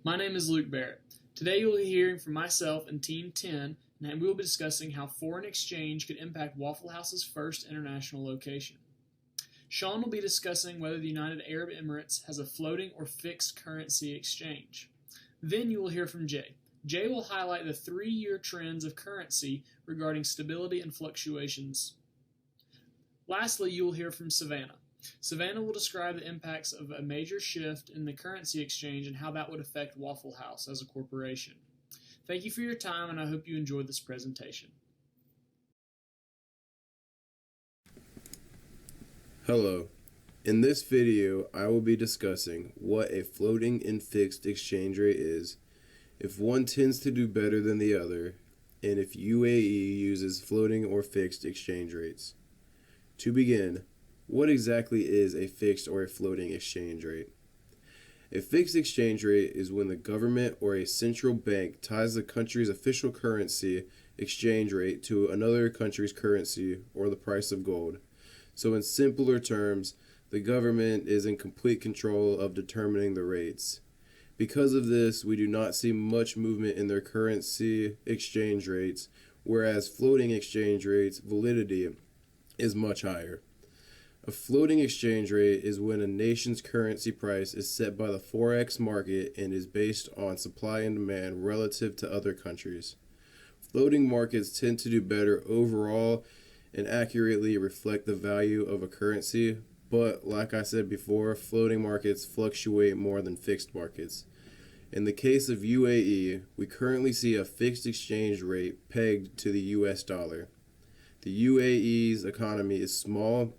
My name is Luke Barrett. Today you will be hearing from myself and Team 10, and we will be discussing how foreign exchange could impact Waffle House's first international location. Sean will be discussing whether the United Arab Emirates has a floating or fixed currency exchange. Then you will hear from Jay. Jay will highlight the 3-year trends of currency regarding stability and fluctuations. Lastly, you will hear from Savannah. Savannah will describe the impacts of a major shift in the currency exchange and how that would affect Waffle House as a corporation. Thank you for your time, and I hope you enjoyed this presentation. Hello. In this video, I will be discussing what a floating and fixed exchange rate is, if one tends to do better than the other, and if UAE uses floating or fixed exchange rates. To begin, what exactly is a fixed or a floating exchange rate? A fixed exchange rate is when the government or a central bank ties the country's official currency exchange rate to another country's currency or the price of gold. So in simpler terms, the government is in complete control of determining the rates. Because of this, we do not see much movement in their currency exchange rates, whereas floating exchange rates validity is much higher. A floating exchange rate is when a nation's currency price is set by the forex market and is based on supply and demand relative to other countries. Floating markets tend to do better overall and accurately reflect the value of a currency, but like I said before, floating markets fluctuate more than fixed markets. In the case of UAE, we currently see a fixed exchange rate pegged to the US dollar. The UAE's economy is small,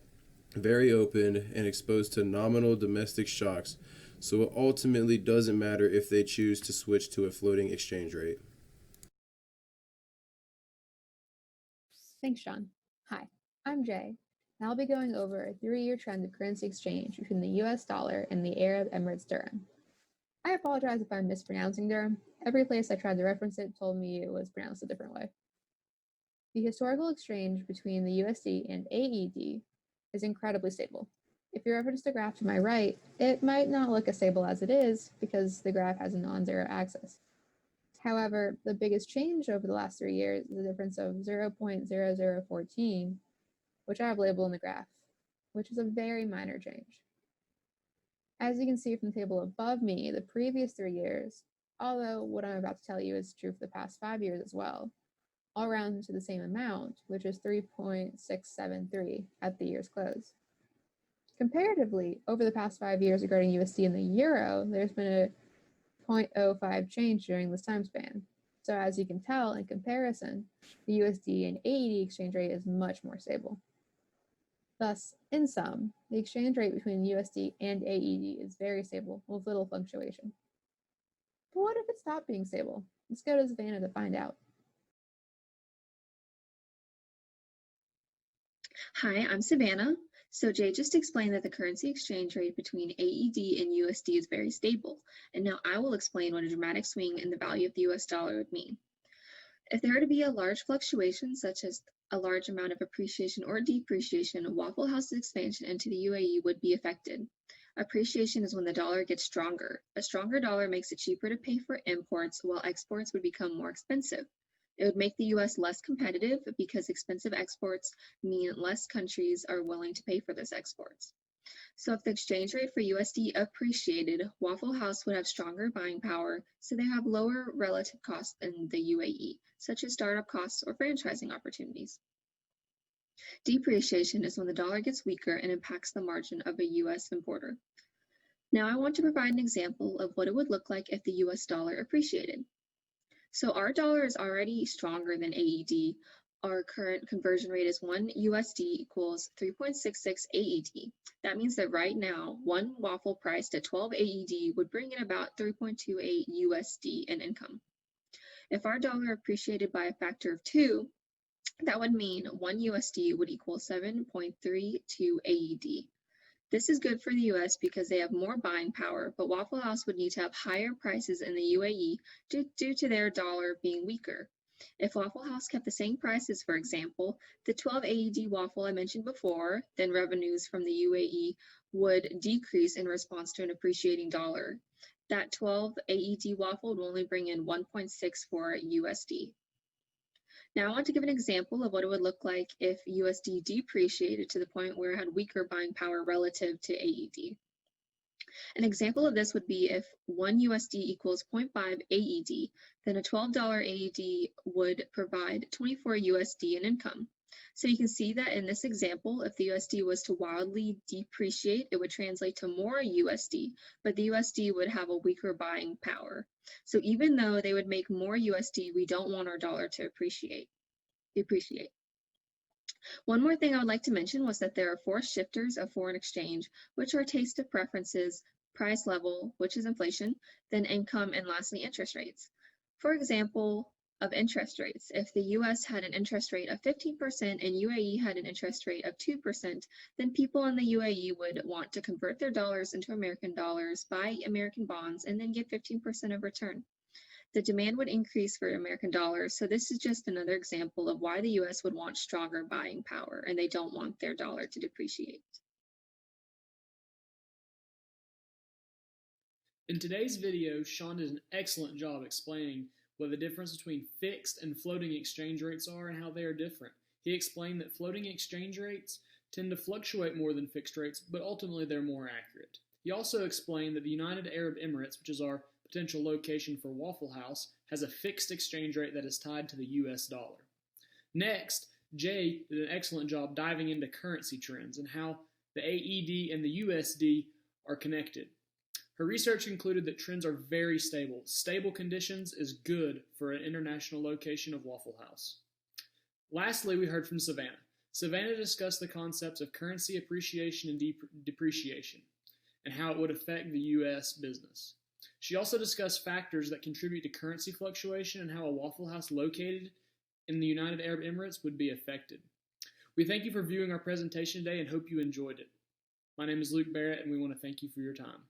very open, and exposed to nominal domestic shocks, so it ultimately doesn't matter if they choose to switch to a floating exchange rate. Thanks, Sean. Hi, I'm Jay, and I'll be going over a 3-year trend of currency exchange between the US dollar and the Arab Emirates dirham. I apologize if I'm mispronouncing dirham. Every place I tried to reference it told me it was pronounced a different way. The historical exchange between the USD and AED is incredibly stable. If you reference the graph to my right, it might not look as stable as it is because the graph has a non-zero axis. However, the biggest change over the last 3 years is the difference of 0.0014, which I have labeled in the graph, which is a very minor change. As you can see from the table above me, the previous 3 years, although what I'm about to tell you is true for the past 5 years as well, all round to the same amount, which is 3.673 at the year's close. Comparatively, over the past 5 years regarding USD and the euro, there's been a 0.05 change during this time span. So as you can tell, in comparison, the USD and AED exchange rate is much more stable. Thus, in sum, the exchange rate between USD and AED is very stable with little fluctuation. But what if it stopped being stable? Let's go to Savannah to find out. Hi, I'm Savannah. So Jay just explained that the currency exchange rate between AED and USD is very stable, and now I will explain what a dramatic swing in the value of the US dollar would mean. If there were to be a large fluctuation, such as a large amount of appreciation or depreciation, Waffle House's expansion into the UAE would be affected. Appreciation is when the dollar gets stronger. A stronger dollar makes it cheaper to pay for imports, while exports would become more expensive. It would make the US less competitive because expensive exports mean less countries are willing to pay for those exports. So if the exchange rate for USD appreciated, Waffle House would have stronger buying power, so they have lower relative costs in the UAE, such as startup costs or franchising opportunities. Depreciation is when the dollar gets weaker and impacts the margin of a US importer. Now I want to provide an example of what it would look like if the US dollar appreciated. So our dollar is already stronger than AED. Our current conversion rate is 1 USD equals 3.66 AED. That means that right now, one waffle priced at 12 AED would bring in about 3.28 USD in income. If our dollar appreciated by a factor of 2, that would mean 1 USD would equal 7.32 AED. This is good for the US because they have more buying power, but Waffle House would need to have higher prices in the UAE due to their dollar being weaker. If Waffle House kept the same prices, for example, the 12 AED waffle I mentioned before, then revenues from the UAE would decrease in response to an appreciating dollar. that 12 AED waffle would only bring in 1.64 USD. Now I want to give an example of what it would look like if USD depreciated to the point where it had weaker buying power relative to AED. An example of this would be if 1 USD equals 0.5 AED, then a $12 AED would provide 24 USD in income. So you can see that in this example, if the USD was to wildly depreciate, it would translate to more USD, but the USD would have a weaker buying power. So even though they would make more USD, we don't want our dollar to depreciate. One more thing I would like to mention was that there are 4 shifters of foreign exchange, which are taste of preferences, price level, which is inflation, then income, and lastly, interest rates. For example, of interest rates, if the US had an interest rate of 15% and UAE had an interest rate of 2%, then people in the UAE would want to convert their dollars into American dollars, buy American bonds, and then get 15% of return. The demand would increase for American dollars, so this is just another example of why the US would want stronger buying power, and they don't want their dollar to depreciate. In today's video, Sean did an excellent job explaining what the difference between fixed and floating exchange rates are and how they are different. He explained that floating exchange rates tend to fluctuate more than fixed rates, but ultimately they're more accurate. He also explained that the United Arab Emirates, which is our potential location for Waffle House, has a fixed exchange rate that is tied to the US dollar. Next, Jay did an excellent job diving into currency trends and how the AED and the USD are connected. Her research concluded that trends are very stable. Stable conditions is good for an international location of Waffle House. Lastly, we heard from Savannah. Savannah discussed the concepts of currency appreciation and depreciation and how it would affect the U.S. business. She also discussed factors that contribute to currency fluctuation and how a Waffle House located in the United Arab Emirates would be affected. We thank you for viewing our presentation today and hope you enjoyed it. My name is Luke Barrett, and we want to thank you for your time.